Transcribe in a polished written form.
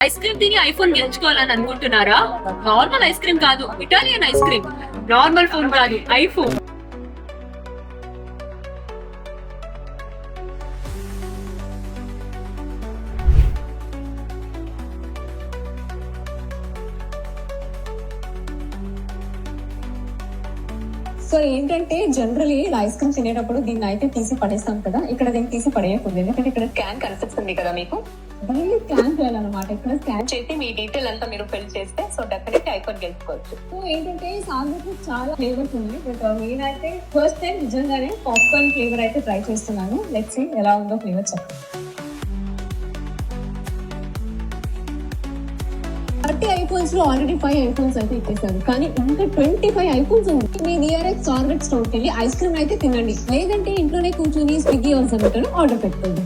Ice cream తిని iPhone గెలుచుకోవాలని అనుకుంటున్నారా? Normal ice cream కాదు, Italian ice cream. Normal phone కాదు, ఐఫోన్. సో ఏంటంటే జనరలీ ఐస్ క్రీమ్ తినేటప్పుడు దీన్ని అయితే తీసి పడేస్తాం కదా, ఇక్కడ దీన్ని తీసి పడేయకూడదు. ఎందుకంటే ఇక్కడ స్కాన్ కనిపిస్తుంది కదా మీకు, డైలీ స్కాన్ చేయాలన్నమాట. ఇక్కడ స్కాన్ చేసి మీ డీటెయిల్ అంతా మీరు ఫిల్ చేస్తే సో డెఫినెట్ ఐఫోన్ గెలుచుకోవచ్చు. సో ఏంటంటే సాంబార్ చాలా ఫ్లేవర్స్ ఉంది, బట్ నేనైతే ఫస్ట్ టైం నిజంగానే పాప్కార్న్ ఫ్లేవర్ అయితే ట్రై చేస్తున్నాను. లెట్స్ సీ ఎలా ఉందో ఫ్లేవర్ చెప్పండి. 30 ఐఫోన్స్ లో ఆల్రెడీ 5 ఐఫోన్స్ అయితే ఇచ్చేసారు, కానీ ఇంకా 25 ఐఫోన్స్ ఉంది. మీ నియరెస్ట్ టార్గెట్ స్టోర్కి వెళ్ళి ఐస్ క్రీమ్ అయితే తినండి, లేదంటే ఇంట్లోనే కూర్చొని స్విగ్గీ ఆర్ జొమాటోలో ఆర్డర్ పెట్టుకోండి.